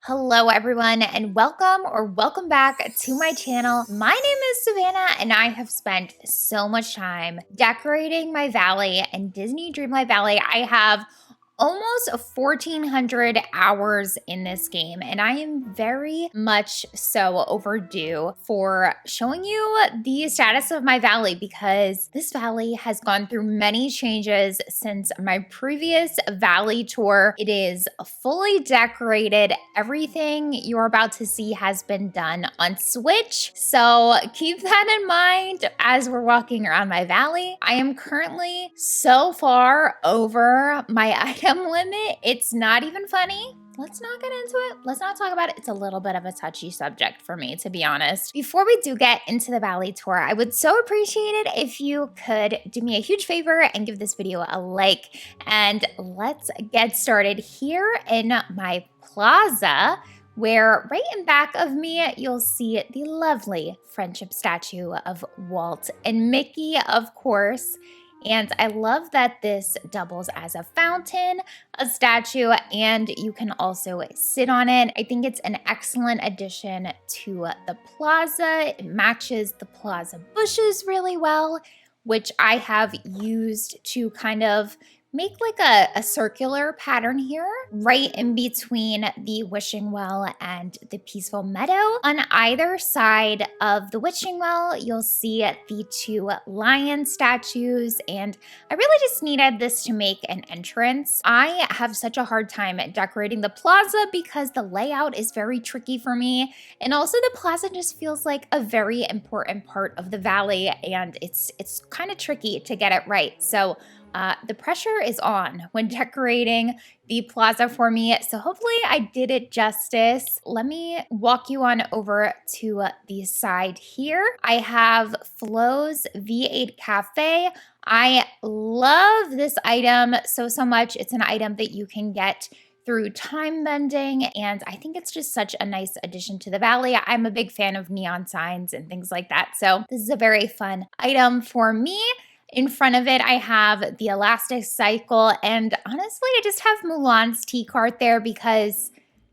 Hello everyone and welcome back to my channel. My name is Savannah and I have spent so much time decorating my valley in Disney Dreamlight Valley. I have almost 1,400 hours in this game, and I am very much so overdue for showing you the status of my valley because this valley has gone through many changes since my previous valley tour. It is fully decorated. Everything you're about to see has been done on Switch, so keep that in mind as we're walking around my valley. I am currently so far over my item limit. It's not even funny. Let's not get into it. Let's not talk about it. It's a little bit of a touchy subject for me, to be honest. Before we do get into the valley tour, I would so appreciate it if you could do me a huge favor and give this video a like. And let's get started here in my plaza, where right in back of me, you'll see the lovely friendship statue of Walt and Mickey, of course. And I love that this doubles as a fountain, a statue, and you can also sit on it. I think it's an excellent addition to the plaza. It matches the plaza bushes really well, which I have used to kind of make like a circular pattern here, right in between the wishing well and the peaceful meadow. On either side of the wishing well, you'll see the two lion statues, and I really just needed this to make an entrance. I have such a hard time decorating the plaza because the layout is very tricky for me, and also the plaza just feels like a very important part of the valley, and it's kind of tricky to get it right. So the pressure is on when decorating the plaza for me, so hopefully I did it justice. Let me walk you on over to the side here. I have Flo's V8 Cafe. I love this item so much. It's an item that you can get through time bending, and I think it's just such a nice addition to the valley. I'm a big fan of neon signs and things like that, so this is a very fun item for me. In front of it, I have the elastic cycle, and honestly, I just have Mulan's tea cart there because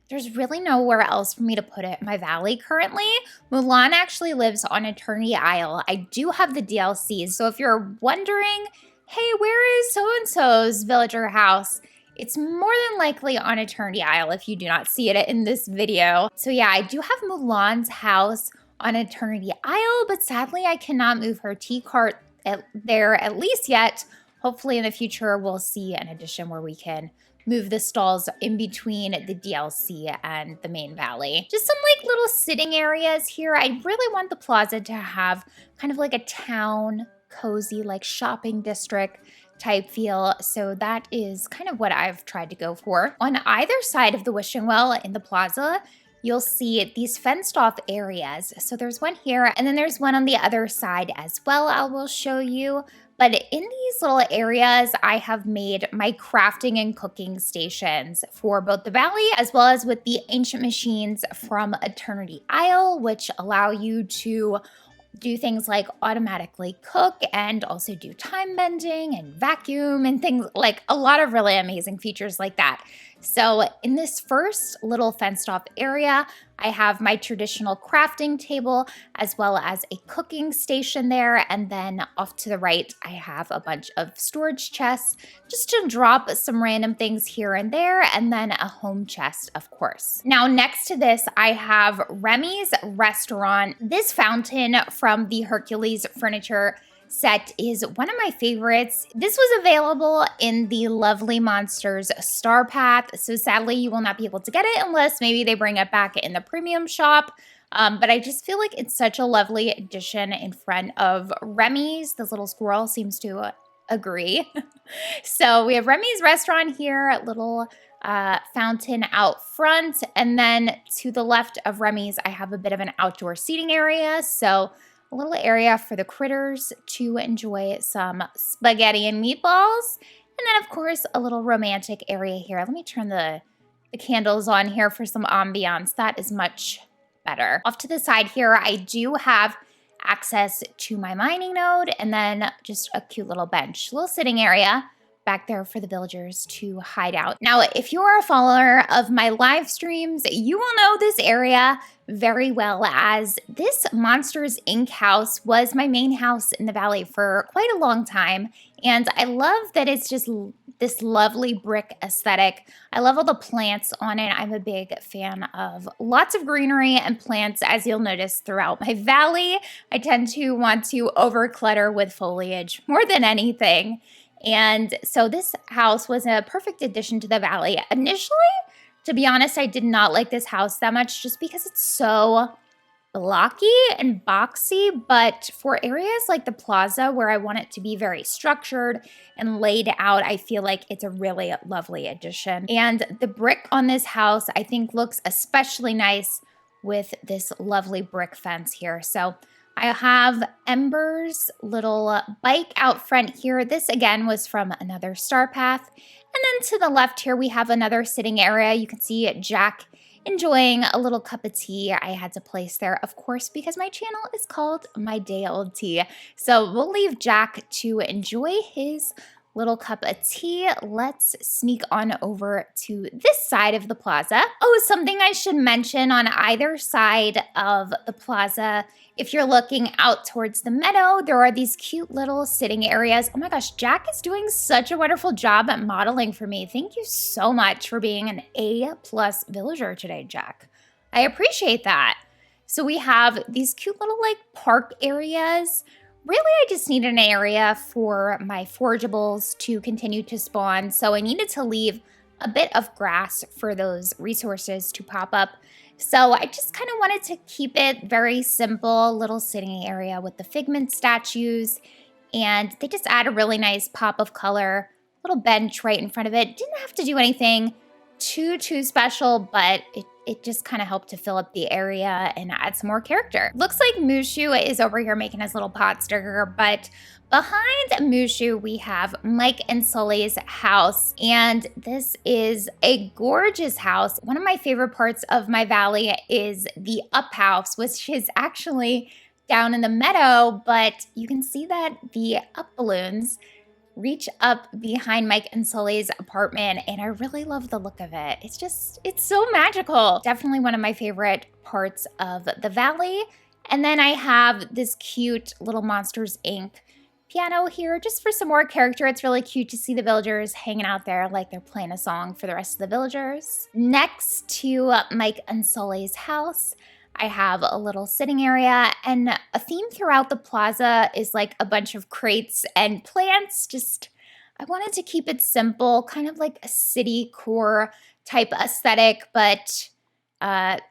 there's really nowhere else for me to put it in my valley currently. Mulan actually lives on Eternity Isle. I do have the DLCs, so if you're wondering, hey, where is so-and-so's villager house? It's more than likely on Eternity Isle if you do not see it in this video. So yeah, I do have Mulan's house on Eternity Isle, but sadly I cannot move her tea cart there at least yet. Hopefully in the future we'll see an addition where we can move the stalls in between the DLC and the main valley. Just some like little sitting areas here. I really want the plaza to have kind of like a town, cozy, like shopping district type feel. So that is kind of what I've tried to go for. On either side of the wishing well in the plaza, you'll see these fenced off areas. So there's one here, and then there's one on the other side as well I will show you. But in these little areas, I have made my crafting and cooking stations for both the valley as well as with the ancient machines from Eternity Isle, which allow you to do things like automatically cook and also do time bending and vacuum and things, like a lot of really amazing features like that. So in this first little fenced off area, I have my traditional crafting table as well as a cooking station there. And then off to the right, I have a bunch of storage chests just to drop some random things here and there, and then a home chest, of course. Now, next to this, I have Remy's Restaurant. This fountain from the Hercules furniture set is one of my favorites. This was available in the Lovely Monsters Star Path, so sadly you will not be able to get it unless maybe they bring it back in the premium shop. But I just feel like it's such a lovely addition in front of Remy's. This little squirrel seems to agree. So we have Remy's Restaurant here, a little fountain out front, and then to the left of Remy's, I have a bit of an outdoor seating area. So a little area for the critters to enjoy some spaghetti and meatballs. And then, of course, a little romantic area here. Let me turn the candles on here for some ambiance. That is much better. Off to the side here, I do have access to my mining node and then just a cute little bench, little sitting area back there for the villagers to hide out. Now, if you are a follower of my live streams, you will know this area very well, as this Monsters Inc. house was my main house in the valley for quite a long time. And I love that it's just this lovely brick aesthetic. I love all the plants on it. I'm a big fan of lots of greenery and plants, as you'll notice throughout my valley. I tend to want to overclutter with foliage more than anything. And so this house was a perfect addition to the valley. Initially, to be honest, I did not like this house that much just because it's so blocky and boxy, but for areas like the plaza where I want it to be very structured and laid out, I feel like it's a really lovely addition. And the brick on this house, I think, looks especially nice with this lovely brick fence here. So I have Ember's little bike out front here. This again was from another star path. And then to the left here, we have another sitting area. You can see Jack enjoying a little cup of tea I had to place there, of course, because my channel is called My Day Old Tea. So we'll leave Jack to enjoy his little cup of tea. Let's sneak on over to this side of the plaza. Oh, something I should mention on either side of the plaza, if you're looking out towards the meadow, there are these cute little sitting areas. Oh my gosh, Jack is doing such a wonderful job at modeling for me. Thank you so much for being an A+ villager today, Jack. I appreciate that. So we have these cute little like park areas. Really, I just need an area for my forageables to continue to spawn, so I needed to leave a bit of grass for those resources to pop up. So I just kind of wanted to keep it very simple, little sitting area with the figment statues, and they just add a really nice pop of color, little bench right in front of it. Didn't have to do anything too special, but it just kind of helped to fill up the area and add some more character. Looks like Mushu is over here making his little pot sticker, but behind Mushu, we have Mike and Sully's house, and this is a gorgeous house. One of my favorite parts of my valley is the up house, which is actually down in the meadow, but you can see that the up balloons reach up behind Mike and Sully's apartment, and I really love the look of it. It's so magical. Definitely one of my favorite parts of the valley. And then I have this cute little Monsters Inc. piano here just for some more character. It's really cute to see the villagers hanging out there like they're playing a song for the rest of the villagers. Next to Mike and Sully's house, I have a little sitting area, and a theme throughout the plaza is like a bunch of crates and plants. I wanted to keep it simple, kind of like a city core type aesthetic, but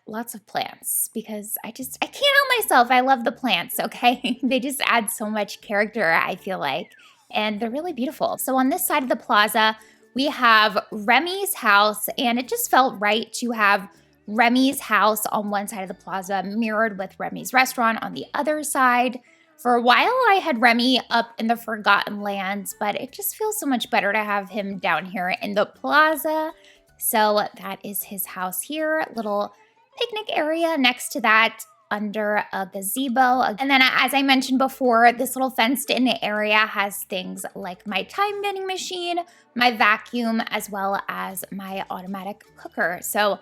lots of plants because I can't help myself. I love the plants, okay? They just add so much character, I feel like, and they're really beautiful. So on this side of the plaza, we have Remy's house, and it just felt right to have Remy's house on one side of the plaza mirrored with Remy's restaurant on the other side. For a while, I had Remy up in the Forgotten Lands, but it just feels so much better to have him down here in the plaza. So that is his house here, little picnic area next to that under a gazebo. And then as I mentioned before, this little fenced in area has things like my time vending machine, my vacuum, as well as my automatic cooker. So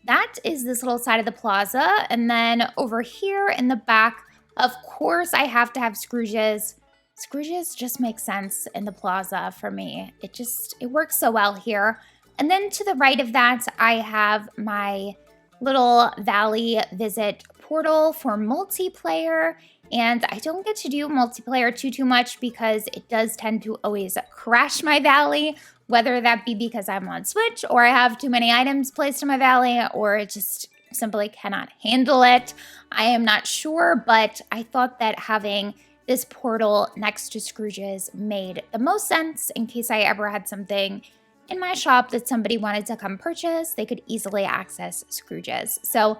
that is this little side of the plaza. And then over here in the back, of course, I have to have Scrooge's. Scrooge's just make sense in the plaza for me. It works so well here. And then to the right of that, I have my little valley visit portal for multiplayer. And I don't get to do multiplayer too much because it does tend to always crash my valley, whether that be because I'm on Switch or I have too many items placed in my valley or it just simply cannot handle it. I am not sure, but I thought that having this portal next to Scrooge's made the most sense in case I ever had something in my shop that somebody wanted to come purchase. They could easily access Scrooge's. So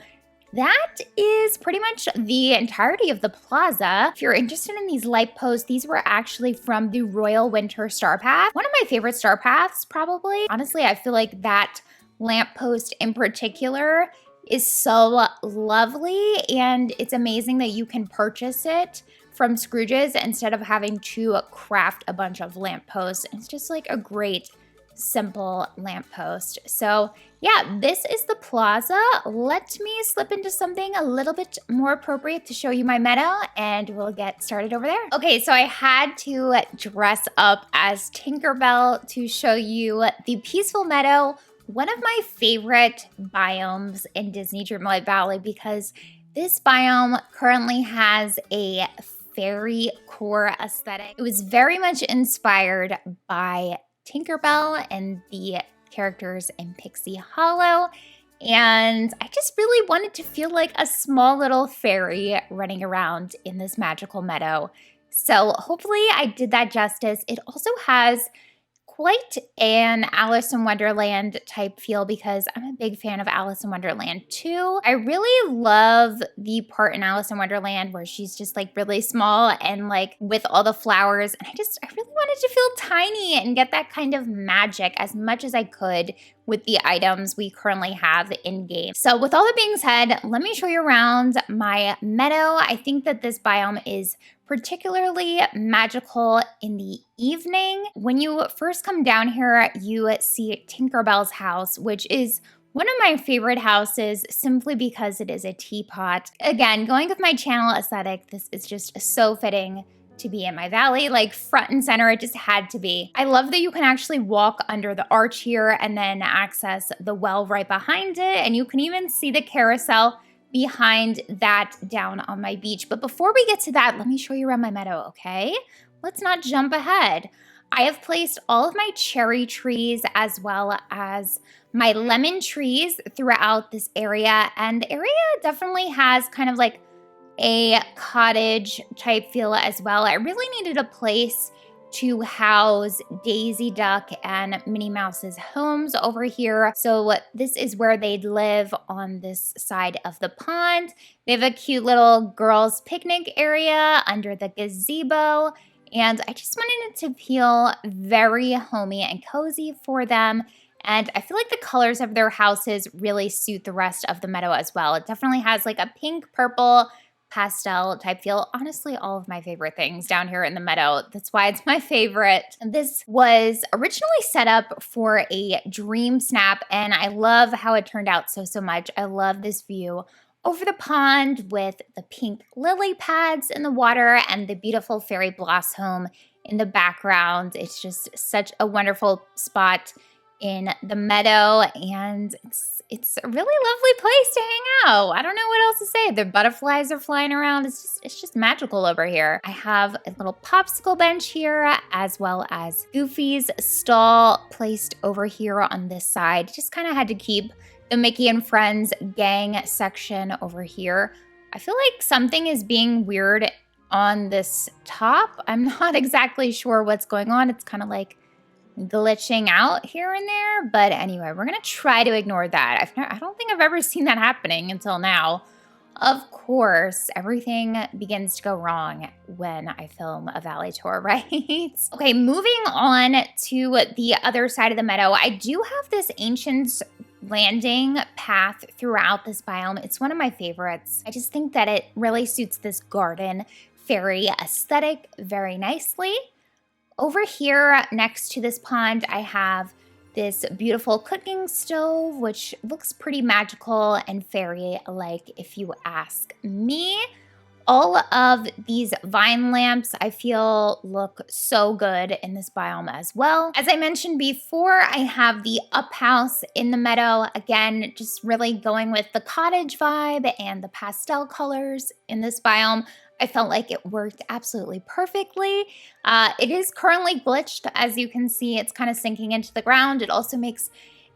that is pretty much the entirety of the plaza. If you're interested in these light posts, these were actually from the Royal Winter Star Path. One of my favorite star paths, probably. Honestly, I feel like that lamppost in particular is so lovely, and it's amazing that you can purchase it from Scrooge's instead of having to craft a bunch of lampposts. It's just like a great simple lamppost. So yeah, this is the Plaza. Let me slip into something a little bit more appropriate to show you my meadow, and we'll get started over there. Okay, so I had to dress up as Tinkerbell to show you the peaceful meadow, one of my favorite biomes in Disney Dreamlight Valley, because this biome currently has a fairy core aesthetic. It was very much inspired by Tinkerbell and the characters in Pixie Hollow. And I just really wanted to feel like a small little fairy running around in this magical meadow. So hopefully I did that justice. It also has quite an Alice in Wonderland type feel because I'm a big fan of Alice in Wonderland too. I really love the part in Alice in Wonderland where she's just like really small and like with all the flowers. And I really wanted to feel tiny and get that kind of magic as much as I could with the items we currently have in game. So with all that being said, let me show you around my meadow. I think that this biome is particularly magical in the evening. When you first come down here, you see Tinkerbell's house, which is one of my favorite houses simply because it is a teapot. Again, going with my channel aesthetic, this is just so fitting to be in my valley, like front and center, it just had to be. I love that you can actually walk under the arch here and then access the well right behind it. And you can even see the carousel behind that down on my beach. But before we get to that, let me show you around my meadow, okay? Let's not jump ahead. I have placed all of my cherry trees as well as my lemon trees throughout this area. And the area definitely has kind of like a cottage type feel as well. I really needed a place to house Daisy Duck and Minnie Mouse's homes over here. So this is where they'd live on this side of the pond. They have a cute little girls' picnic area under the gazebo. And I just wanted it to feel very homey and cozy for them. And I feel like the colors of their houses really suit the rest of the meadow as well. It definitely has like a pink, purple, pastel type feel. Honestly, all of my favorite things down here in the meadow. That's why it's my favorite. This was originally set up for a dream snap, and I love how it turned out so much. I love this view over the pond with the pink lily pads in the water and the beautiful fairy blossom in the background. It's just such a wonderful spot in the meadow, and it's a really lovely place to hang out. I don't know what else to say. The butterflies are flying around. It's just magical over here. I have a little popsicle bench here as well as Goofy's stall placed over here on this side. Just kind of had to keep the Mickey and Friends gang section over here. I feel like something is being weird on this top. I'm not exactly sure what's going on. It's kind of like glitching out here and there. But anyway, we're going to try to ignore that. I don't think I've ever seen that happening until now. Of course, everything begins to go wrong when I film a valley tour, right? Okay, moving on to the other side of the meadow. I do have this ancient landing path throughout this biome. It's one of my favorites. I just think that it really suits this garden fairy aesthetic very nicely. Over here next to this pond, I have this beautiful cooking stove, which looks pretty magical and fairy-like if you ask me. All of these vine lamps, I feel, look so good in this biome as well. As I mentioned before, I have the up house in the meadow. Again, just really going with the cottage vibe and the pastel colors in this biome. I felt like it worked absolutely perfectly. It is currently glitched. As you can see, it's kind of sinking into the ground. It also makes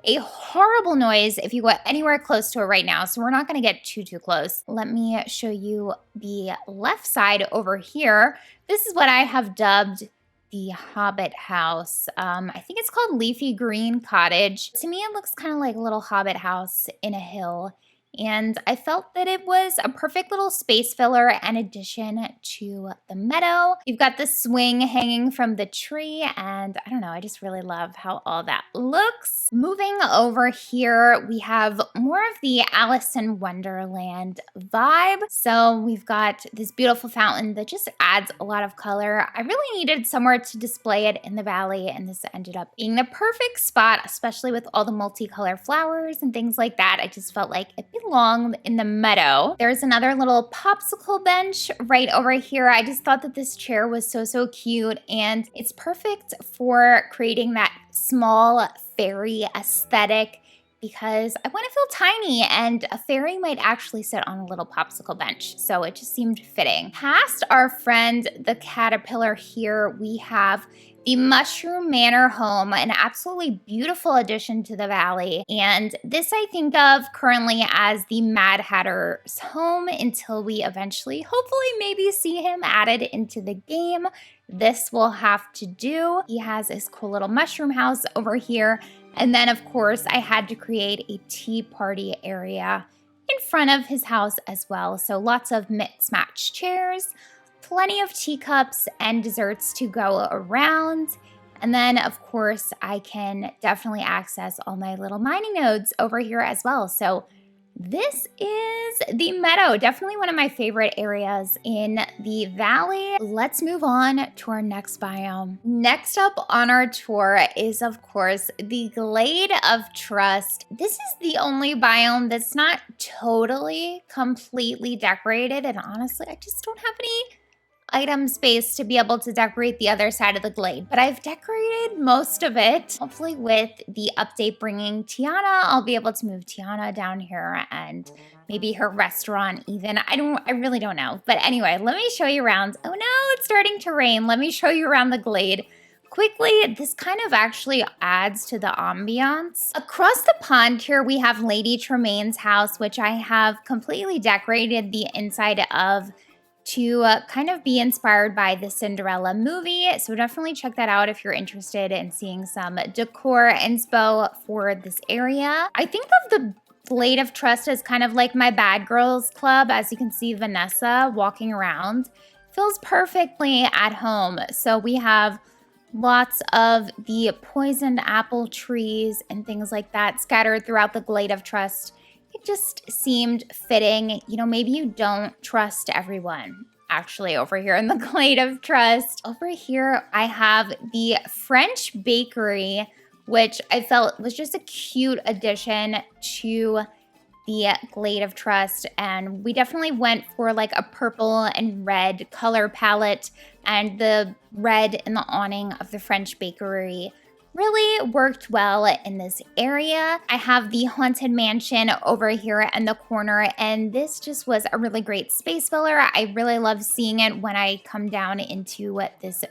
a horrible noise if you go anywhere close to it right now, so we're not going to get too close. Let me show you the left side over here. This is what I have dubbed the Hobbit house. I think it's called Leafy Green Cottage. To me, it looks kind of like a little Hobbit house in a hill And I felt that it was a perfect little space filler and addition to the meadow. You've got the swing hanging from the tree, and I don't know, I just really love how all that looks. Moving over here, we have more of the Alice in Wonderland vibe. So we've got this beautiful fountain that just adds a lot of color. I really needed somewhere to display it in the valley, and this ended up being the perfect spot, especially with all the multicolored flowers and things like that. I just felt like it belonged in the meadow. There's another little popsicle bench right over here. I just thought that this chair was so cute, and it's perfect for creating that small fairy aesthetic because I want to feel tiny, and a fairy might actually sit on a little popsicle bench, so it just seemed fitting. Past our friend the caterpillar here, we have the Mushroom Manor home, an absolutely beautiful addition to the valley. And this I think of currently as the Mad Hatter's home until we eventually, hopefully maybe see him added into the game. This will have to do. He has his cool little mushroom house over here. And then of course I had to create a tea party area in front of his house as well. So lots of mix match chairs, plenty of teacups and desserts to go around. And then, of course, I can definitely access all my little mining nodes over here as well. So this is the meadow, definitely one of my favorite areas in the valley. Let's move on to our next biome. Next up on our tour is, of course, the Glade of Trust. This is the only biome that's not totally, completely decorated. And honestly, I just don't have any item space to be able to decorate the other side of the glade, but I've decorated most of it. Hopefully with the update bringing Tiana, I'll be able to move Tiana down here and maybe her restaurant even. I really don't know. But anyway, let me show you around. Oh no, it's starting to rain. Let me show you around the glade. Quickly, this kind of actually adds to the ambiance. Across the pond here, we have Lady Tremaine's house, which I have completely decorated the inside of to kind of be inspired by the Cinderella movie. So definitely check that out if you're interested in seeing some decor inspo for this area. I think of the Glade of Trust as kind of like my bad girls club. As you can see, Vanessa walking around feels perfectly at home. So we have lots of the poisoned apple trees and things like that scattered throughout the Glade of Trust. It just seemed fitting. You know, maybe you don't trust everyone actually over here in the Glade of Trust. Over here, I have the French bakery, which I felt was just a cute addition to the Glade of Trust. And we definitely went for like a purple and red color palette, and the red in the awning of the French bakery really worked well in this area. I have the Haunted Mansion over here in the corner, and this just was a really great space filler. I really love seeing it when I come down into this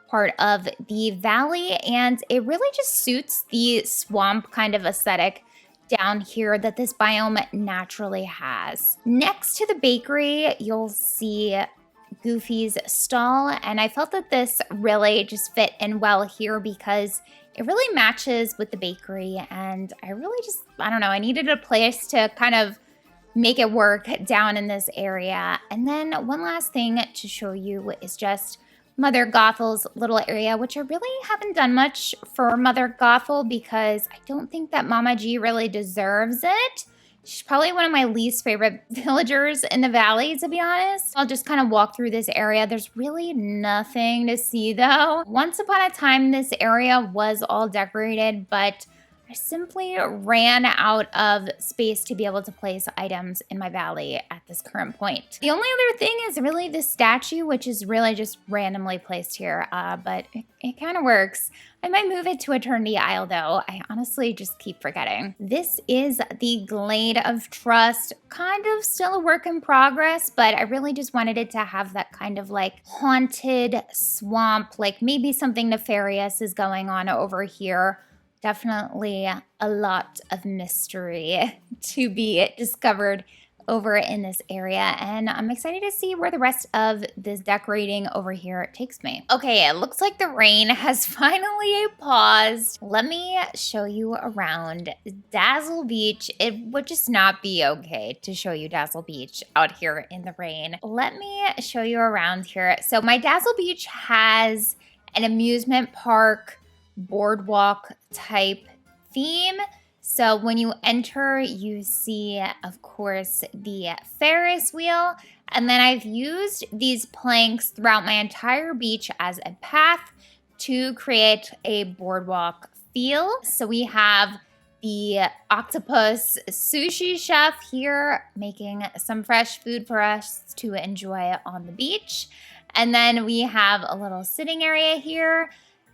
part of the valley, and it really just suits the swamp kind of aesthetic down here that this biome naturally has. Next to the bakery, you'll see Goofy's stall, and I felt that this really just fit in well here because it really matches with the bakery, and I really just, I don't know, I needed a place to kind of make it work down in this area. And then one last thing to show you is just Mother Gothel's little area, which I really haven't done much for Mother Gothel because I don't think that Mama G really deserves it. She's probably one of my least favorite villagers in the valley, to be honest. I'll just kind of walk through this area. There's really nothing to see, though. Once upon a time, this area was all decorated, but I simply ran out of space to be able to place items in my valley at this current point. The only other thing is really this statue, which is really just randomly placed here, but it kind of works. I might move it to Eternity Isle, though. I honestly just keep forgetting. This is the Glade of Trust. Kind of still a work in progress, but I really just wanted it to have that kind of like haunted swamp, like maybe something nefarious is going on over here. Definitely a lot of mystery to be discovered over in this area, and I'm excited to see where the rest of this decorating over here takes me. Okay, it looks like the rain has finally paused. Let me show you around Dazzle Beach. It would just not be okay to show you Dazzle Beach out here in the rain. Let me show you around here. So my Dazzle Beach has an amusement park boardwalk type theme. So when you enter, you see, of course, the Ferris wheel. And then I've used these planks throughout my entire beach as a path to create a boardwalk feel. So we have the octopus sushi chef here making some fresh food for us to enjoy on the beach. And then we have a little sitting area here,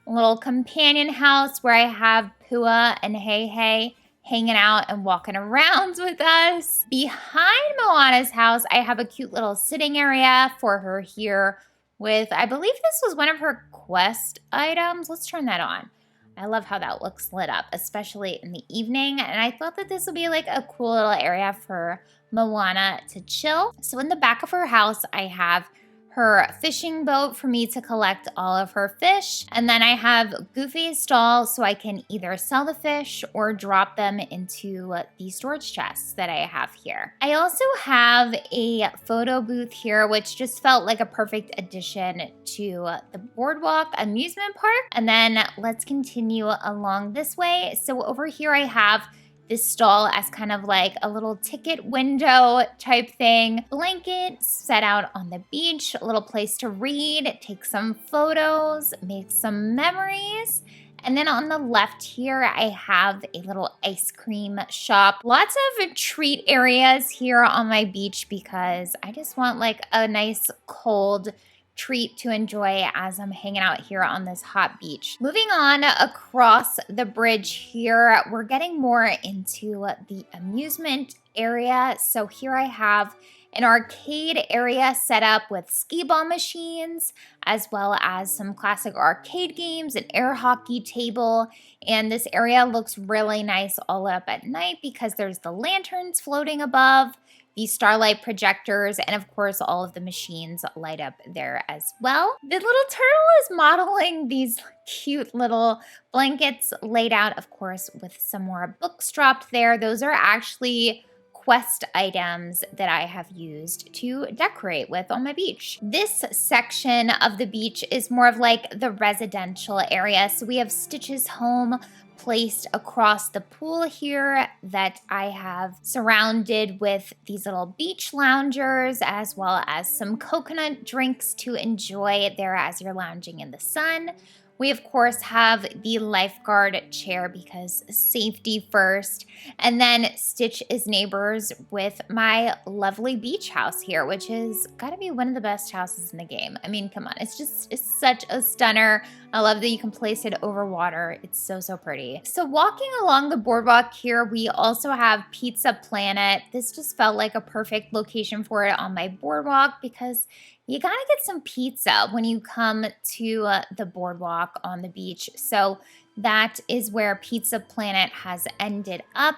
a little companion house where I have Pua and Hey Hey hanging out and walking around with us. Behind Moana's house, I have a cute little sitting area for her here with, I believe this was one of her quest items. Let's turn that on. I love how that looks lit up, especially in the evening. And I thought that this would be like a cool little area for Moana to chill. So in the back of her house, I have her fishing boat for me to collect all of her fish. And then I have Goofy's stall so I can either sell the fish or drop them into the storage chests that I have here. I also have a photo booth here, which just felt like a perfect addition to the boardwalk amusement park. And then let's continue along this way. So over here I have this stall as kind of like a little ticket window type thing. Blanket set out on the beach, a little place to read, take some photos, make some memories. And then on the left here, I have a little ice cream shop. Lots of treat areas here on my beach because I just want like a nice cold treat to enjoy as I'm hanging out here on this hot beach. Moving on across the bridge here, we're getting more into the amusement area. So here I have an arcade area set up with skee ball machines, as well as some classic arcade games, an air hockey table. And this area looks really nice all up at night because there's the lanterns floating above, the starlight projectors, and of course all of the machines light up there as well. The little turtle is modeling these cute little blankets laid out, of course, with some more books dropped there. Those are actually quest items that I have used to decorate with on my beach. This section of the beach is more of like the residential area. So we have Stitch's home placed across the pool here that I have surrounded with these little beach loungers, as well as some coconut drinks to enjoy there as you're lounging in the sun. We, of course, have the lifeguard chair because safety first. And then Stitch is neighbors with my lovely beach house here, which has got to be one of the best houses in the game. I mean, come on. It's such a stunner. I love that you can place it over water. It's so, so pretty. So walking along the boardwalk here, we also have Pizza Planet. This just felt like a perfect location for it on my boardwalk because you gotta get some pizza when you come to the boardwalk on the beach. So that is where Pizza Planet has ended up.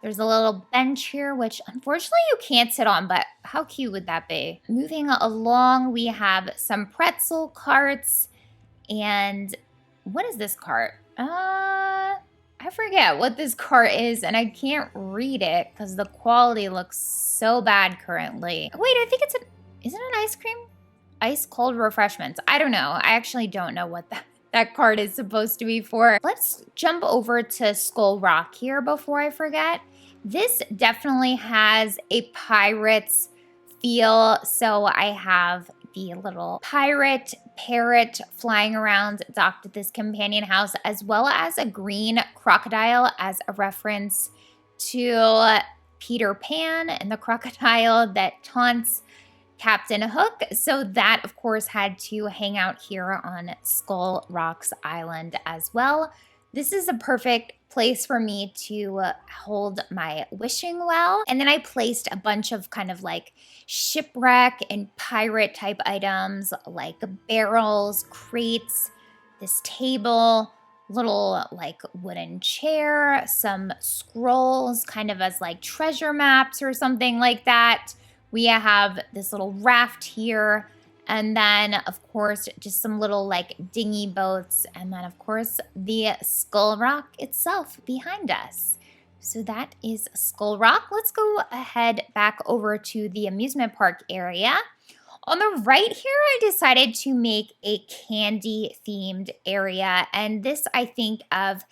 There's a little bench here, which unfortunately you can't sit on, but how cute would that be? Moving along, we have some pretzel carts. And what is this cart? I forget what this cart is, and I can't read it because the quality looks so bad currently. Wait, I think isn't it ice cream? Ice cold refreshments. I don't know. I actually don't know what that card is supposed to be for. Let's jump over to Skull Rock here before I forget. This definitely has a pirate's feel. So I have the little pirate parrot flying around docked at this companion house, as well as a green crocodile as a reference to Peter Pan and the crocodile that taunts Captain Hook. So that, of course, had to hang out here on Skull Rocks Island as well. This is a perfect place for me to hold my wishing well. And then I placed a bunch of kind of like shipwreck and pirate type items like barrels, crates, this table, little like wooden chair, some scrolls kind of as like treasure maps or something like that. We have this little raft here. And then, of course, just some little like dinghy boats. And then, of course, the Skull Rock itself behind us. So that is Skull Rock. Let's go ahead back over to the amusement park area. On the right here, I decided to make a candy themed area. And this I think of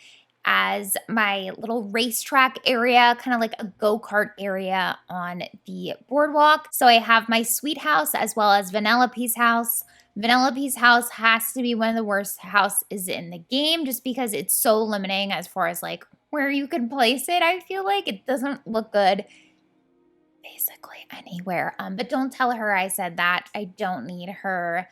as my little racetrack area, kind of like a go-kart area on the boardwalk. So I have my sweet house as well as Vanellope's house. Vanellope's house has to be one of the worst houses in the game just because it's so limiting as far as like where you can place it. I feel like it doesn't look good basically anywhere. But don't tell her I said that. I don't need her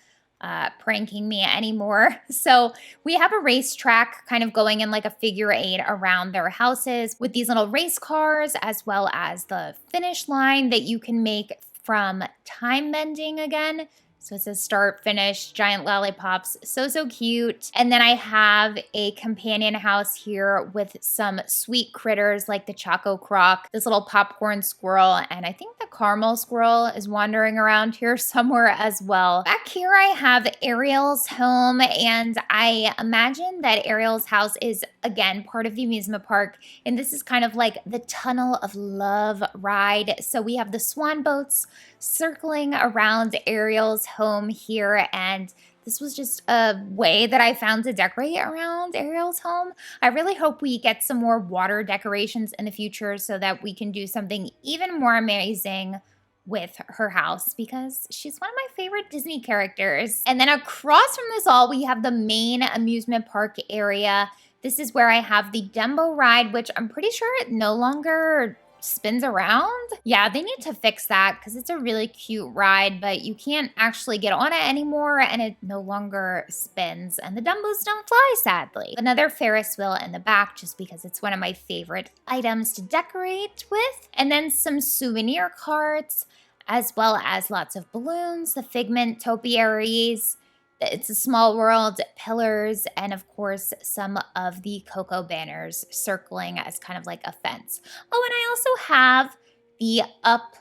pranking me anymore. So we have a racetrack kind of going in like a figure eight around their houses with these little race cars, as well as the finish line that you can make from time bending again. So it says start, finish, giant lollipops. So cute. And then I have a companion house here with some sweet critters like the Choco Croc, this little popcorn squirrel, and I think the caramel squirrel is wandering around here somewhere as well. Back here I have Ariel's home, and I imagine that Ariel's house is, again, part of the amusement park. And this is kind of like the Tunnel of Love ride. So we have the swan boats circling around Ariel's home here, and this was just a way that I found to decorate around Ariel's home. I really hope we get some more water decorations in the future so that we can do something even more amazing with her house, because she's one of my favorite Disney characters. And then across from this all, we have the main amusement park area. This is where I have the Dumbo ride, which I'm pretty sure it no longer spins around. Yeah, they need to fix that because it's a really cute ride, but you can't actually get on it anymore and it no longer spins, and the Dumbos don't fly, sadly. Another Ferris wheel in the back just because it's one of my favorite items to decorate with. And then some souvenir carts, as well as lots of balloons, the Figment topiaries, It's a Small World pillars, and of course some of the Cocoa banners circling as kind of like a fence. Oh, and I also have the Up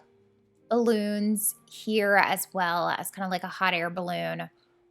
balloons here as well as kind of like a hot air balloon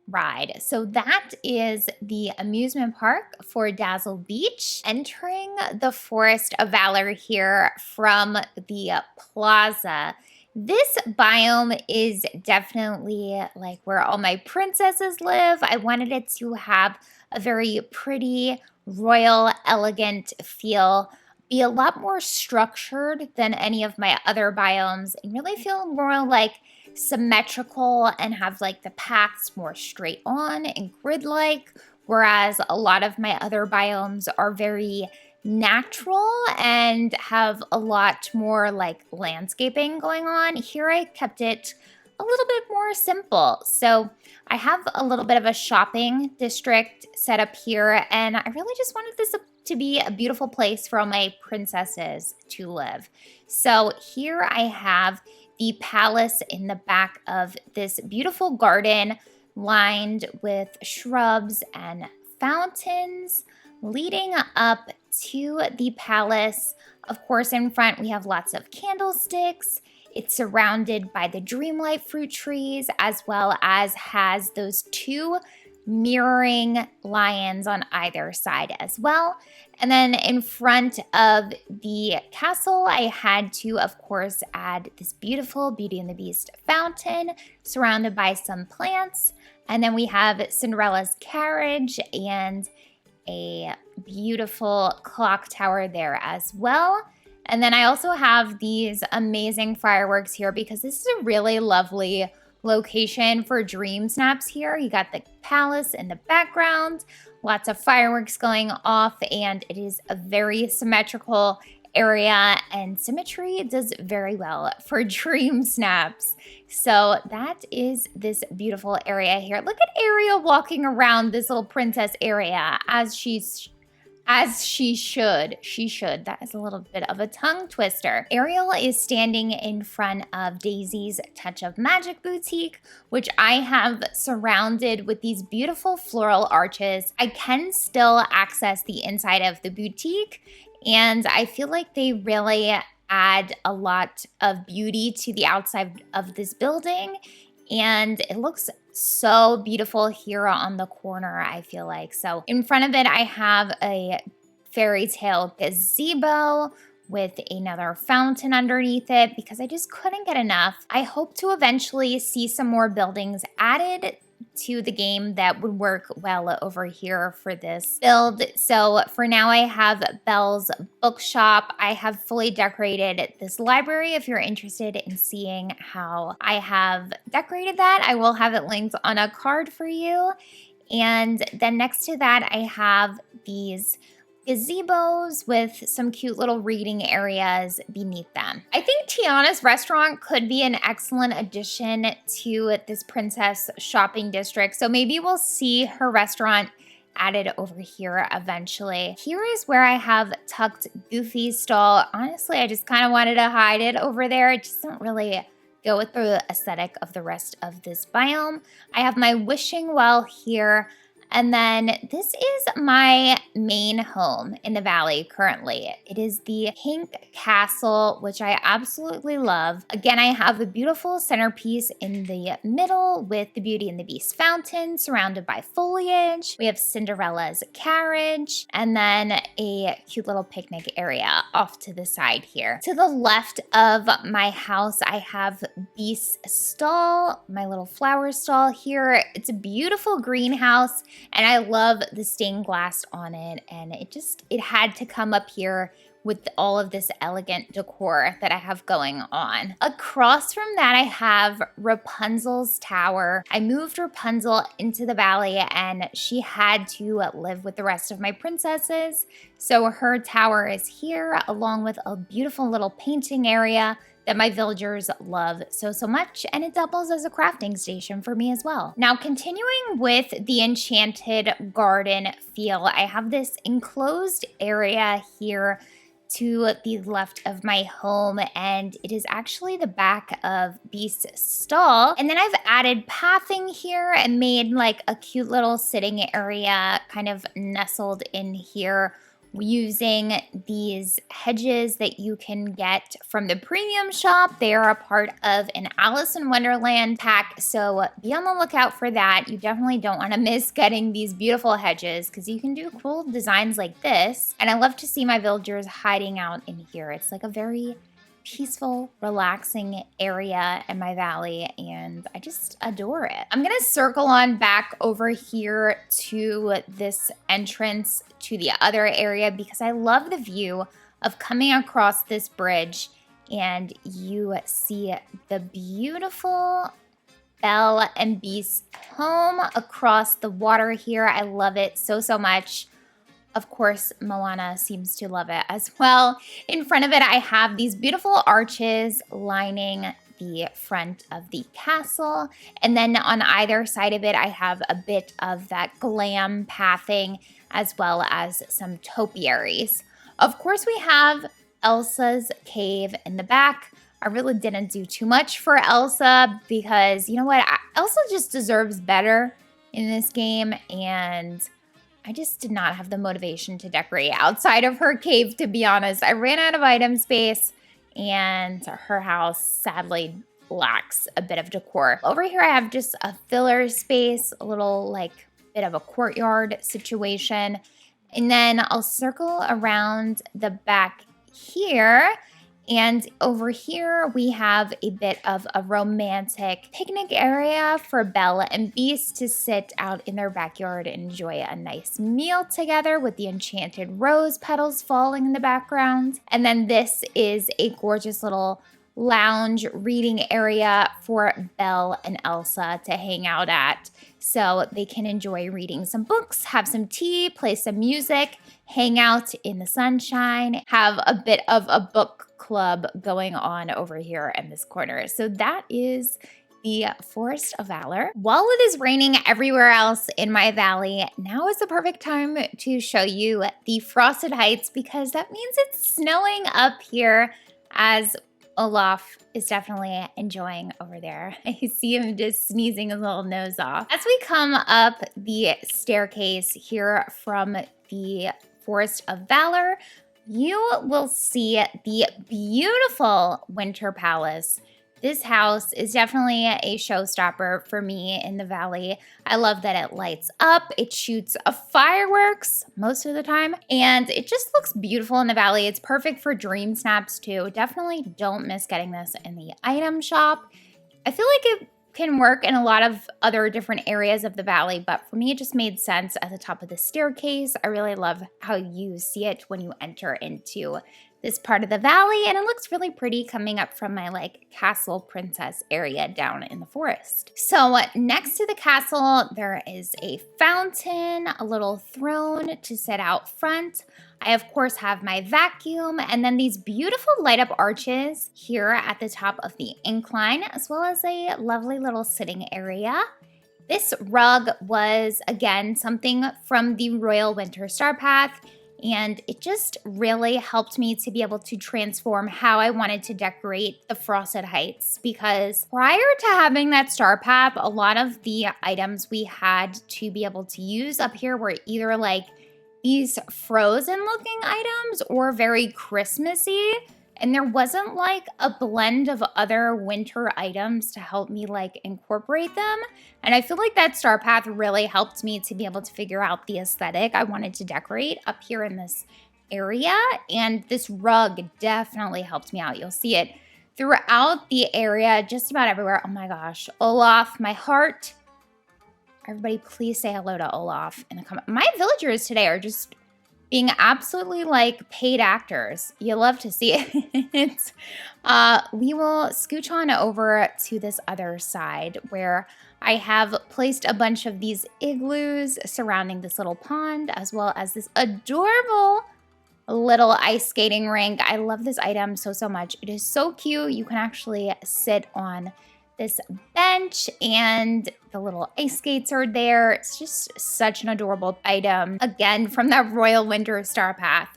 ride. So that is the amusement park for Dazzle Beach. Entering the Forest of Valor here from the Plaza. This biome is definitely like where all my princesses live. I wanted it to have a very pretty, royal, elegant feel, be a lot more structured than any of my other biomes, and really feel more like symmetrical and have like the paths more straight on and grid-like, whereas a lot of my other biomes are very natural and have a lot more like landscaping going on. Here I kept it a little bit more simple. So I have a little bit of a shopping district set up here, and I really just wanted this to be a beautiful place for all my princesses to live. So here I have the palace in the back of this beautiful garden lined with shrubs and fountains leading up to the palace. Of course, in front we have lots of candlesticks. It's surrounded by the Dreamlight fruit trees, as well as has those two mirroring lions on either side as well. And then in front of the castle, I had to, of course, add this beautiful Beauty and the Beast fountain surrounded by some plants. And then we have Cinderella's carriage and a beautiful clock tower there as well. And then I also have these amazing fireworks here because this is a really lovely location for dream snaps here. You got the palace in the background, lots of fireworks going off, and it is a very symmetrical area, and symmetry does very well for dream snaps. So that is this beautiful area here. Look at Ariel walking around this little princess area as she's As she should. She should. That is a little bit of a tongue twister. Ariel is standing in front of Daisy's Touch of Magic boutique, which I have surrounded with these beautiful floral arches. I can still access the inside of the boutique, and I feel like they really add a lot of beauty to the outside of this building. And it looks so beautiful here on the corner, I feel like. So in front of it, I have a fairy tale gazebo with another fountain underneath it because I just couldn't get enough. I hope to eventually see some more buildings added to the game that would work well over here for this build. So for now, I have Belle's bookshop. I have fully decorated this library. If you're interested in seeing how I have decorated that, I will have it linked on a card for you. And then next to that, I have these gazebos with some cute little reading areas beneath them. I think Tiana's restaurant could be an excellent addition to this princess shopping district. So maybe we'll see her restaurant added over here eventually. Here is where I have tucked Goofy's stall. Honestly, I just kind of wanted to hide it over there. It just don't really go with the aesthetic of the rest of this biome. I have my wishing well here. And then this is my main home in the valley currently. It is the Pink Castle, which I absolutely love. Again, I have a beautiful centerpiece in the middle with the Beauty and the Beast fountain surrounded by foliage. We have Cinderella's carriage and then a cute little picnic area off to the side here. To the left of my house, I have Beast's stall, my little flower stall here. It's a beautiful greenhouse. And I love the stained glass on it, and it had to come up here with all of this elegant decor that I have going on. Across from that, I have Rapunzel's tower. I moved Rapunzel into the valley, and she had to live with the rest of my princesses. So her tower is here, along with a beautiful little painting area that my villagers love so much, and it doubles as a crafting station for me as well. Now, continuing with the enchanted garden feel, I have this enclosed area here to the left of my home, and it is actually the back of Beast's stall. And then I've added pathing here and made like a cute little sitting area kind of nestled in here using these hedges that you can get from the premium shop. They are a part of an Alice in Wonderland pack, so be on the lookout for that. You definitely don't want to miss getting these beautiful hedges because you can do cool designs like this. And I love to see my villagers hiding out in here. It's like a very peaceful, relaxing area in my valley, and I just adore it. I'm gonna circle on back over here to this entrance to the other area because I love the view of coming across this bridge and you see the beautiful Belle and Beast's home across the water here. I love it so much. Of course, Moana seems to love it as well. In front of it, I have these beautiful arches lining the front of the castle. And then on either side of it, I have a bit of that glam pathing as well as some topiaries. Of course, we have Elsa's cave in the back. I really didn't do too much for Elsa because, you know what? Elsa just deserves better in this game, and I just did not have the motivation to decorate outside of her cave, to be honest. I ran out of item space, and her house sadly lacks a bit of decor. Over here, I have just a filler space, a little like bit of a courtyard situation. And then I'll circle around the back here. And over here, we have a bit of a romantic picnic area for Belle and Beast to sit out in their backyard and enjoy a nice meal together with the enchanted rose petals falling in the background. And then this is a gorgeous little lounge reading area for Belle and Elsa to hang out at, so they can enjoy reading some books, have some tea, play some music, hang out in the sunshine, have a bit of a book club going on over here in this corner. So that is the Forest of Valor. While it is raining everywhere else in my valley, now is the perfect time to show you the Frosted Heights because that means it's snowing up here as Olaf is definitely enjoying over there. I see him just sneezing his little nose off. As we come up the staircase here from the Forest of Valor, you will see the beautiful Winter Palace. This house is definitely a showstopper for me in the valley. I love that it lights up, it shoots fireworks most of the time, and it just looks beautiful in the valley. It's perfect for dream snaps too. Definitely don't miss getting this in the item shop. I feel like it can work in a lot of other different areas of the valley, but for me it just made sense at the top of the staircase. I really love how you see it when you enter into this part of the valley, and it looks really pretty coming up from my like castle princess area down in the forest. So next to the castle, there is a fountain, a little throne to sit out front. I of course have my vacuum and then these beautiful light up arches here at the top of the incline, as well as a lovely little sitting area. This rug was again something from the Royal Winter Star Path, and it just really helped me to be able to transform how I wanted to decorate the Frosted Heights, because prior to having that star path, a lot of the items we had to be able to use up here were either like these frozen looking items or very Christmassy. And there wasn't like a blend of other winter items to help me like incorporate them. And I feel like that star path really helped me to be able to figure out the aesthetic I wanted to decorate up here in this area. And this rug definitely helped me out. You'll see it throughout the area, just about everywhere. Oh my gosh, Olaf, my heart. Everybody please say hello to Olaf in the comments. My villagers today are just being absolutely like paid actors. You love to see it. We will scooch on over to this other side where I have placed a bunch of these igloos surrounding this little pond, as well as this adorable little ice skating rink. I love this item so, so much. It is so cute. You can actually sit on this bench and the little ice skates are there. It's just such an adorable item. Again, from that Royal Winter Star Path,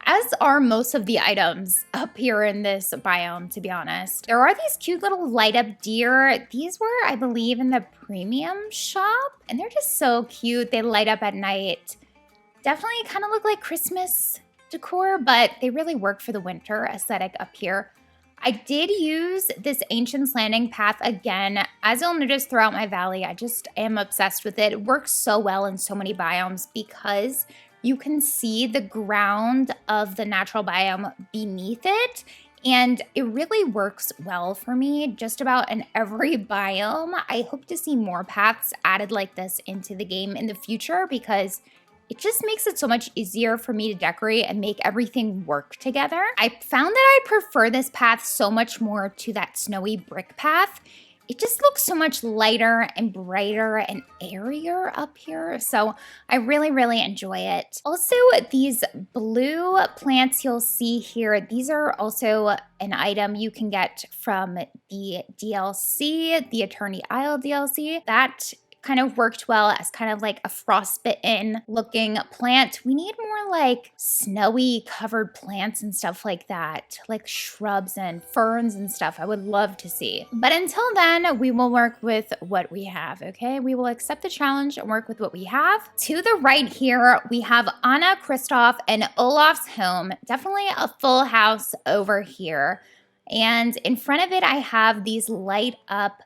as are most of the items up here in this biome, to be honest. There are these cute little light up deer. These were, I believe, in the premium shop, and they're just so cute. They light up at night. Definitely kind of look like Christmas decor, but they really work for the winter aesthetic up here. I did use this Ancient's Landing path again. As you'll notice throughout my valley, I just am obsessed with it. It works so well in so many biomes because you can see the ground of the natural biome beneath it. And it really works well for me just about in every biome. I hope to see more paths added like this into the game in the future because it just makes it so much easier for me to decorate and make everything work together. I found that I prefer this path so much more to that snowy brick path. It just looks so much lighter and brighter and airier up here. So I really, really enjoy it. Also, these blue plants you'll see here, these are also an item you can get from the DLC, the Eternity Isle DLC. That kind of worked well as kind of like a frostbitten looking plant. We need more like snowy covered plants and stuff like that, like shrubs and ferns and stuff I would love to see. But until then, we will work with what we have, okay? We will accept the challenge and work with what we have. To the right here, we have Anna, Kristoff, and Olaf's home. Definitely a full house over here. And in front of it, I have these light up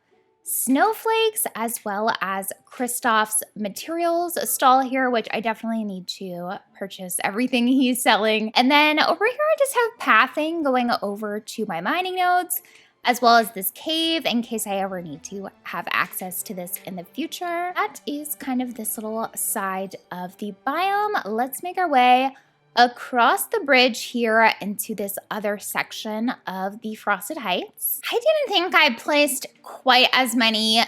snowflakes, as well as Kristoff's materials stall here, which I definitely need to purchase everything he's selling. And then over here, I just have pathing going over to my mining nodes, as well as this cave in case I ever need to have access to this in the future. That is kind of this little side of the biome. Let's make our way across the bridge here into this other section of the Frosted Heights. I didn't think I placed quite as many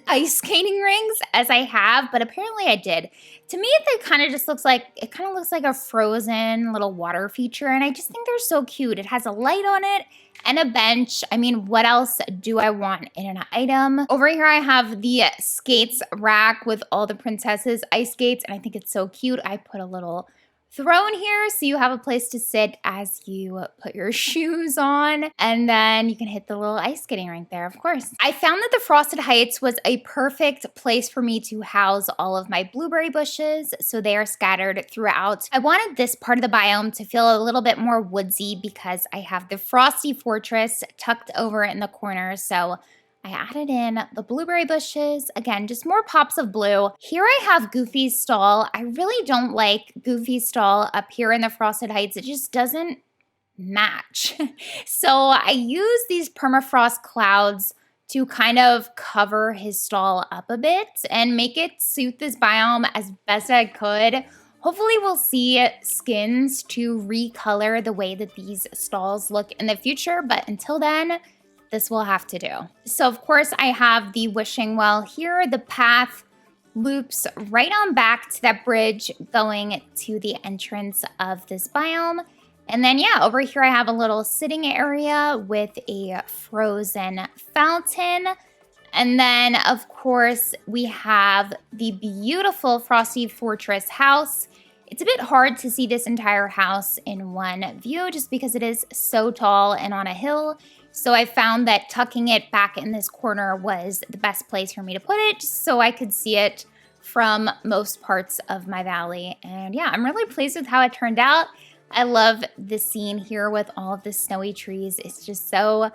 ice skating rings as I have, but apparently I did. To me, it kind of just looks like a frozen little water feature, and I just think they're so cute. It has a light on it and a bench. I mean, what else do I want in an item? Over here, I have the skates rack with all the princesses ice skates, and I think it's so cute. I put a little throne here so you have a place to sit as you put your shoes on, and then you can hit the little ice skating rink there, of course. I found that the Frosted Heights was a perfect place for me to house all of my blueberry bushes, so they are scattered throughout. I wanted this part of the biome to feel a little bit more woodsy because I have the Frosty Fortress tucked over in the corner, so I added in the blueberry bushes. Again, just more pops of blue. Here I have Goofy's stall. I really don't like Goofy's stall up here in the Frosted Heights. It just doesn't match. So I use these permafrost clouds to kind of cover his stall up a bit and make it suit this biome as best I could. Hopefully we'll see skins to recolor the way that these stalls look in the future, but until then, this will have to do. So of course I have the wishing well here. The path loops right on back to that bridge going to the entrance of this biome. And then yeah, over here I have a little sitting area with a frozen fountain. And then of course we have the beautiful Frosty Fortress house. It's a bit hard to see this entire house in one view just because it is so tall and on a hill. So I found that tucking it back in this corner was the best place for me to put it, just so I could see it from most parts of my valley. And yeah, I'm really pleased with how it turned out. I love the scene here with all of the snowy trees. It's just so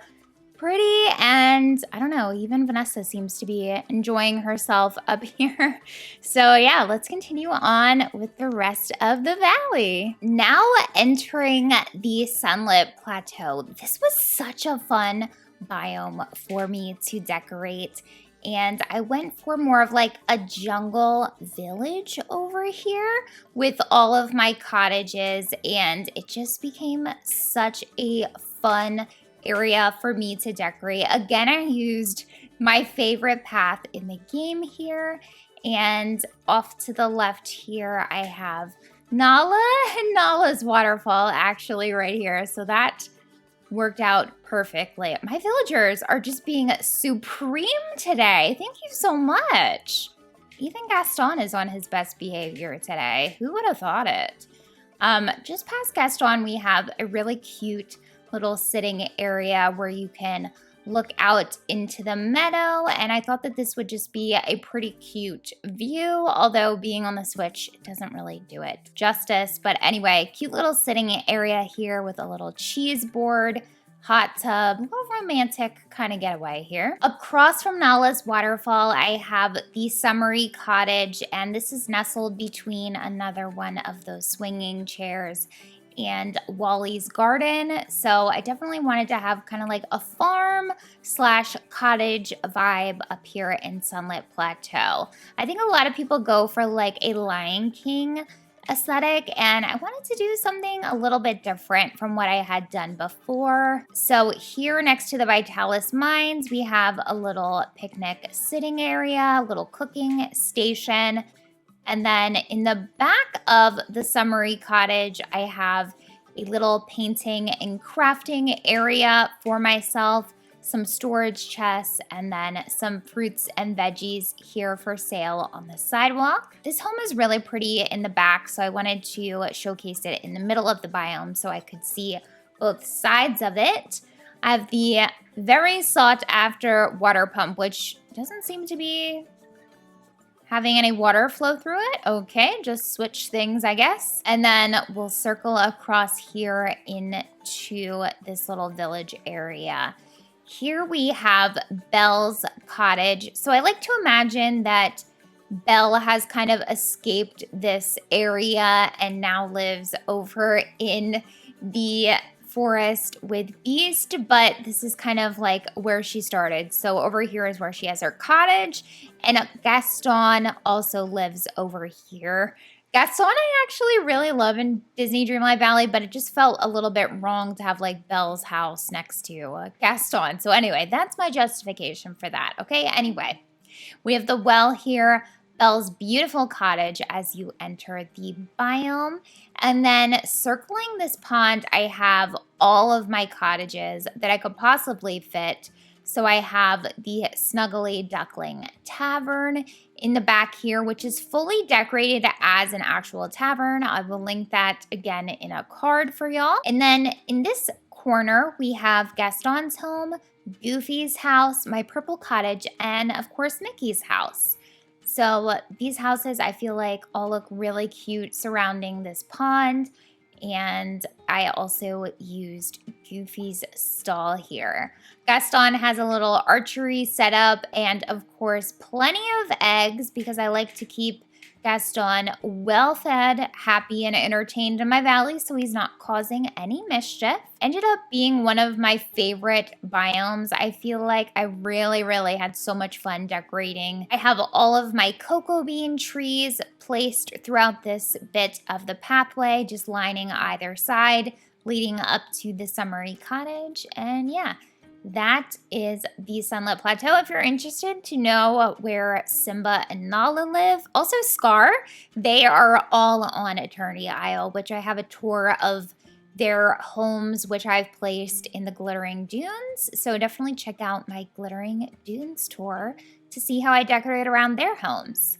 pretty, and I don't know, even Vanessa seems to be enjoying herself up here. So yeah, let's continue on with the rest of the valley. Now entering the Sunlit Plateau. This was such a fun biome for me to decorate, and I went for more of like a jungle village over here with all of my cottages, and it just became such a fun area for me to decorate. Again, I used my favorite path in the game here, and off to the left here I have Nala and Nala's waterfall actually right here, so that worked out perfectly. My villagers are just being supreme today. Thank you so much. Even Gaston is on his best behavior today. Who would have thought it? Just past Gaston we have a really cute little sitting area where you can look out into the meadow, and I thought that this would just be a pretty cute view, although being on the Switch doesn't really do it justice. But anyway, cute little sitting area here with a little cheese board, hot tub, a little romantic kind of getaway here. Across from Nala's waterfall, I have the Summery Cottage, and this is nestled between another one of those swinging chairs and Wally's garden. So I definitely wanted to have kind of like a farm slash cottage vibe up here in Sunlit Plateau. I think a lot of people go for like a Lion King aesthetic, and I wanted to do something a little bit different from what I had done before. So here next to the Vitalis Mines, we have a little picnic sitting area, a little cooking station. And then in the back of the Summery Cottage, I have a little painting and crafting area for myself, some storage chests, and then some fruits and veggies here for sale on the sidewalk. This home is really pretty in the back, so I wanted to showcase it in the middle of the biome so I could see both sides of it. I have the very sought after water pump, which doesn't seem to be having any water flow through it. Okay, just switch things, I guess. And then we'll circle across here into this little village area. Here we have Belle's cottage. So I like to imagine that Belle has kind of escaped this area and now lives over in the forest with Beast, but this is kind of like where she started. So over here is where she has her cottage, and Gaston also lives over here. Gaston I actually really love in Disney Dreamlight Valley, but it just felt a little bit wrong to have like Belle's house next to Gaston. So anyway, that's my justification for that. Okay, anyway. We have the well here, Belle's beautiful cottage as you enter the biome. And then circling this pond, I have all of my cottages that I could possibly fit. So I have the Snuggly Duckling Tavern in the back here, which is fully decorated as an actual tavern. I will link that again in a card for y'all. And then in this corner, we have Gaston's home, Goofy's house, my purple cottage, and of course, Mickey's house. So these houses, I feel like all look really cute surrounding this pond. And I also used Goofy's stall here. Gaston has a little archery setup and of course plenty of eggs because I like to keep Gaston well fed, happy, and entertained in my valley so he's not causing any mischief. Ended up being one of my favorite biomes. I feel like I really had so much fun decorating. I have all of my cocoa bean trees placed throughout this bit of the pathway, just lining either side, leading up to the summery cottage. And yeah, that is the Sunlit Plateau. If you're interested to know where Simba and Nala live, also Scar, they are all on Eternity Isle, which I have a tour of their homes, which I've placed in the Glittering Dunes. So definitely check out my Glittering Dunes tour to see how I decorate around their homes.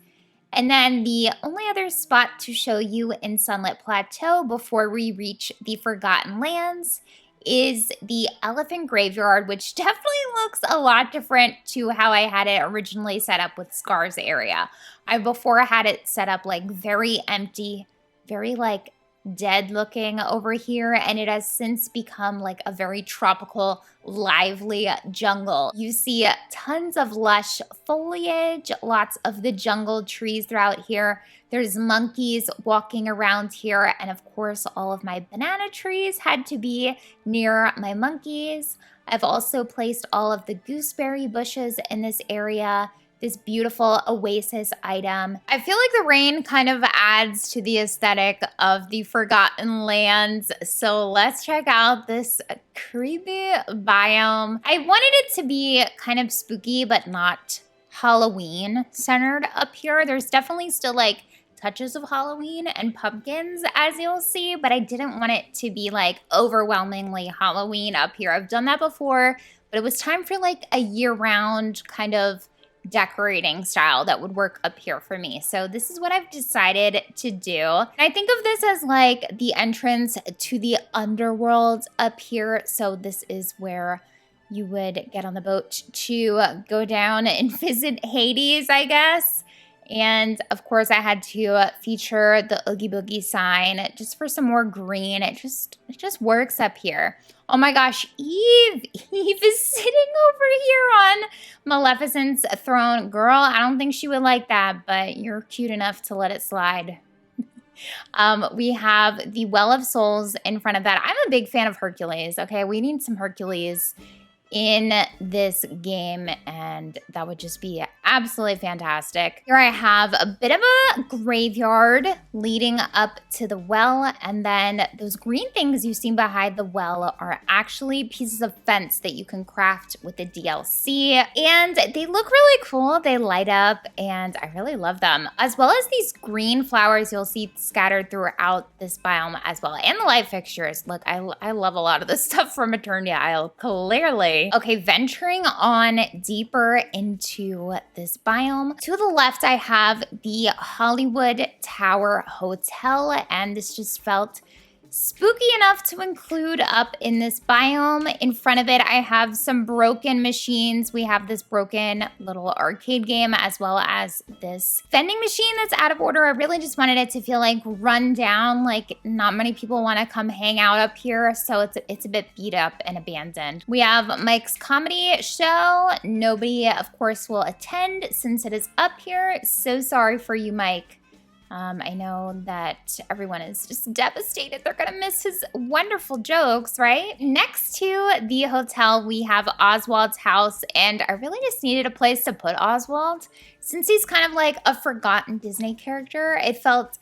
And then the only other spot to show you in Sunlit Plateau before we reach the Forgotten Lands is the Elephant Graveyard, which definitely looks a lot different to how I had it originally set up with Scar's area. I before had it set up like very empty, very like dead looking over here, and it has since become like a very tropical, lively jungle. You see tons of lush foliage, lots of the jungle trees throughout here. There's monkeys walking around here, and of course all of my banana trees had to be near my monkeys. I've also placed all of the gooseberry bushes in this area. This beautiful oasis item. I feel like the rain kind of adds to the aesthetic of the Forgotten Lands. So let's check out this creepy biome. I wanted it to be kind of spooky, but not Halloween centered up here. There's definitely still like touches of Halloween and pumpkins, as you'll see, but I didn't want it to be like overwhelmingly Halloween up here. I've done that before, but it was time for like a year-round kind of decorating style that would work up here for me. So this is what I've decided to do. And I think of this as like the entrance to the underworld up here. So this is where you would get on the boat to go down and visit Hades, I guess. And of course I had to feature the Oogie Boogie sign just for some more green. It just works up here. Oh my gosh, Eve is sitting over here on Maleficent's throne. Girl, I don't think she would like that, but you're cute enough to let it slide. We have the Well of Souls in front of that. I'm a big fan of Hercules, okay? We need some Hercules in this game, and that would just be absolutely fantastic. Here I have a bit of a graveyard leading up to the well, and then those green things you see behind the well are actually pieces of fence that you can craft with the DLC, and they look really cool. They light up, and I really love them, as well as these green flowers you'll see scattered throughout this biome as well, and the light fixtures. Look, I love a lot of the stuff from Eternity Isle, clearly. Okay, venturing on deeper into this biome. To the left, I have the Hollywood Tower Hotel, and this just felt spooky enough to include up in this biome. In front of it, I have some broken machines. We have this broken little arcade game as well as this vending machine that's out of order. I really just wanted it to feel like run down, like not many people want to come hang out up here, so it's a bit beat up and abandoned. We have Mike's comedy show. Nobody, of course, will attend since it is up here. So sorry for you, Mike. I know that everyone is just devastated. They're gonna miss his wonderful jokes, right? Next to the hotel, we have Oswald's house, and I really just needed a place to put Oswald. Since he's kind of like a forgotten Disney character, it felt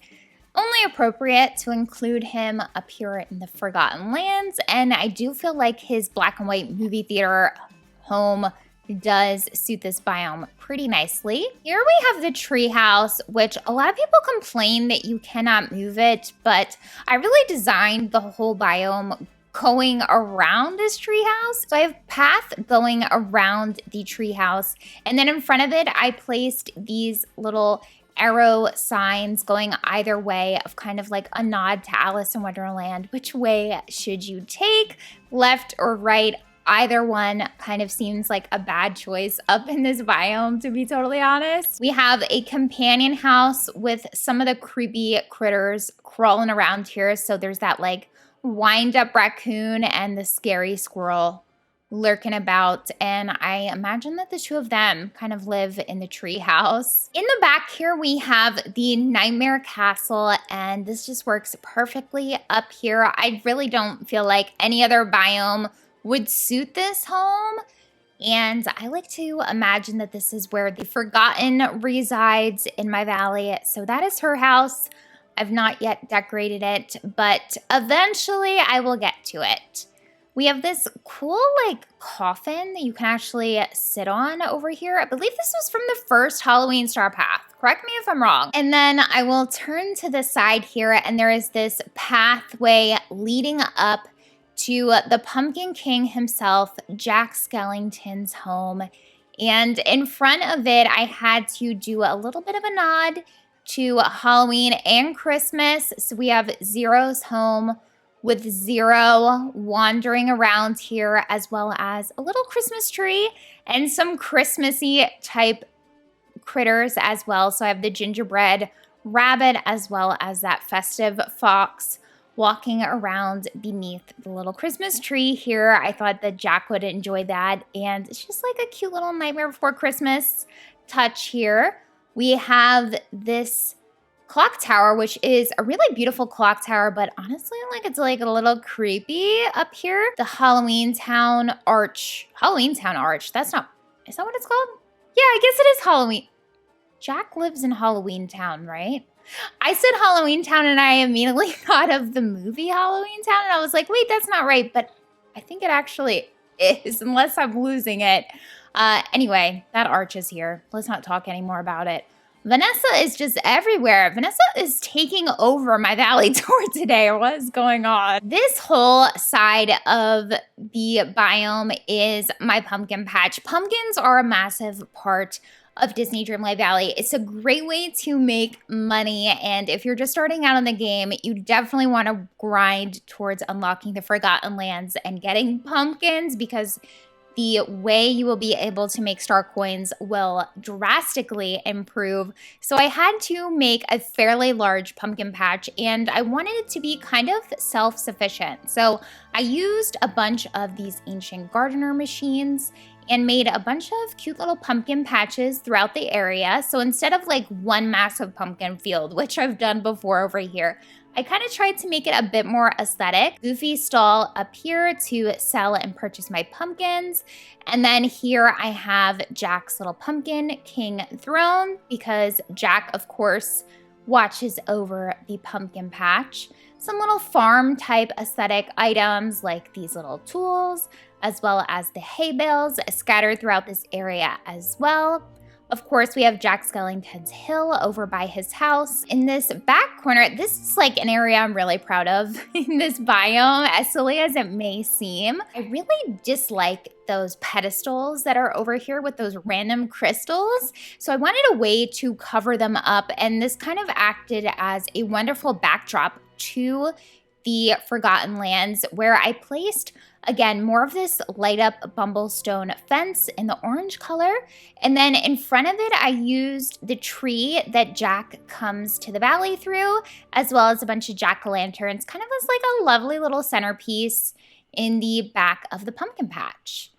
only appropriate to include him up here in the Forgotten Lands, and I do feel like his black and white movie theater home does suit this biome pretty nicely. Here we have the tree house, which a lot of people complain that you cannot move it, but I really designed the whole biome going around this treehouse. So I have path going around the treehouse, and then in front of it, I placed these little arrow signs going either way of kind of like a nod to Alice in Wonderland. Which way should you take, left or right? Either one kind of seems like a bad choice up in this biome, to be totally honest. We have a companion house with some of the creepy critters crawling around here. So there's that like wind-up raccoon and the scary squirrel lurking about, and I imagine that the two of them kind of live in the tree house. In the back here, we have the Nightmare Castle, and this just works perfectly up here. I really don't feel like any other biome would suit this home, and I like to imagine that this is where the Forgotten resides in my valley. So that is her house. I've not yet decorated it, but eventually I will get to it. We have this cool like coffin that you can actually sit on over here. I believe this was from the first Halloween Star Path. Correct me if I'm wrong. And then I will turn to the side here, and there is this pathway leading up to the Pumpkin King himself, Jack Skellington's home. And in front of it, I had to do a little bit of a nod to Halloween and Christmas. So we have Zero's home with Zero wandering around here, as well as a little Christmas tree and some Christmassy type critters as well. So I have the gingerbread rabbit as well as that festive fox walking around beneath the little Christmas tree here. I thought that Jack would enjoy that, and it's just like a cute little Nightmare Before Christmas touch here. We have this clock tower, which is a really beautiful clock tower, but honestly, like it's like a little creepy up here. The Halloween Town Arch. Halloween Town Arch. Is that what it's called? Yeah, I guess it is Halloween. Jack lives in Halloween Town, right? I said Halloween Town and I immediately thought of the movie Halloween Town, and I was like, wait, that's not right, but I think it actually is, unless I'm losing it. Anyway, that arch is here. Let's not talk anymore about it. Vanessa is just everywhere. Vanessa is taking over my valley tour today. What is going on? This whole side of the biome is my pumpkin patch. Pumpkins are a massive part of Disney Dreamlight Valley. It's a great way to make money, and if you're just starting out in the game, you definitely want to grind towards unlocking the Forgotten Lands and getting pumpkins, because the way you will be able to make star coins will drastically improve. So I had to make a fairly large pumpkin patch, and I wanted it to be kind of self-sufficient. So I used a bunch of these ancient gardener machines and made a bunch of cute little pumpkin patches throughout the area. So instead of like one massive pumpkin field, which I've done before over here, I kind of tried to make it a bit more aesthetic. Goofy stall up here to sell and purchase my pumpkins. And then here I have Jack's little pumpkin king throne, because Jack, of course, watches over the pumpkin patch. Some little farm type aesthetic items like these little tools, as well as the hay bales scattered throughout this area as well. Of course, we have Jack Skellington's hill over by his house. In this back corner, this is like an area I'm really proud of in this biome, as silly as it may seem. I really dislike those pedestals that are over here with those random crystals. So I wanted a way to cover them up, and this kind of acted as a wonderful backdrop to the Forgotten Lands, where I placed, again, more of this light up bumblestone fence in the orange color. And then in front of it, I used the tree that Jack comes to the valley through, as well as a bunch of jack-o'-lanterns, kind of as like a lovely little centerpiece in the back of the pumpkin patch.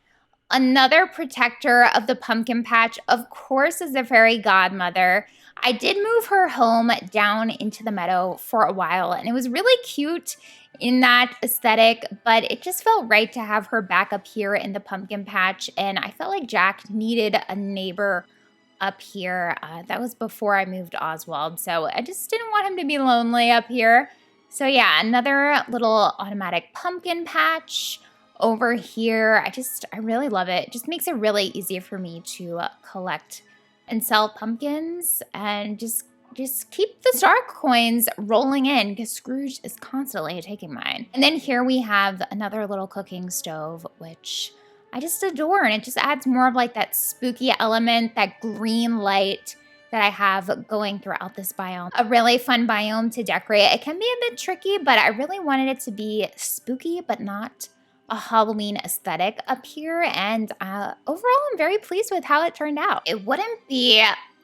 Another protector of the pumpkin patch, of course, is the fairy godmother. I did move her home down into the meadow for a while, and it was really cute in that aesthetic, but it just felt right to have her back up here in the pumpkin patch, and I felt like Jack needed a neighbor up here. That was before I moved Oswald, so I just didn't want him to be lonely up here. So yeah, another little automatic pumpkin patch over here. I really love it. It just makes it really easy for me to collect and sell pumpkins and just keep the star coins rolling in because Scrooge is constantly taking mine. And then here we have another little cooking stove, which I just adore. And it just adds more of like that spooky element, that green light that I have going throughout this biome. A really fun biome to decorate. It can be a bit tricky, but I really wanted it to be spooky, but not a Halloween aesthetic up here. And overall, I'm very pleased with how it turned out. It wouldn't be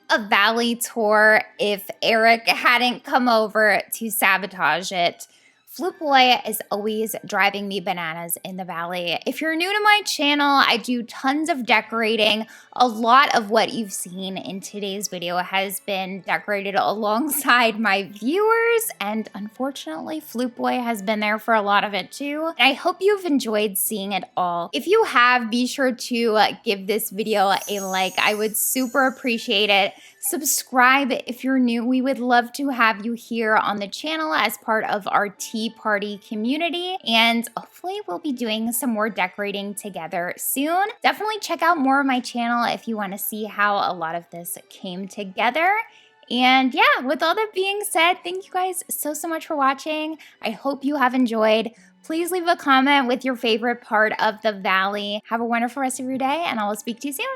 a valley tour if Eric hadn't come over to sabotage it. Flute Boy is always driving me bananas in the valley. If you're new to my channel, I do tons of decorating. A lot of what you've seen in today's video has been decorated alongside my viewers, and unfortunately, Flute Boy has been there for a lot of it too. And I hope you've enjoyed seeing it all. If you have, be sure to give this video a like. I would super appreciate it. Subscribe if you're new. We would love to have you here on the channel as part of our tea party community, and hopefully we'll be doing some more decorating together soon. Definitely check out more of my channel if you want to see how a lot of this came together. And yeah, with all that being said, thank you guys so much for watching. I hope you have enjoyed. Please leave a comment with your favorite part of the valley. Have a wonderful rest of your day, and I will speak to you soon.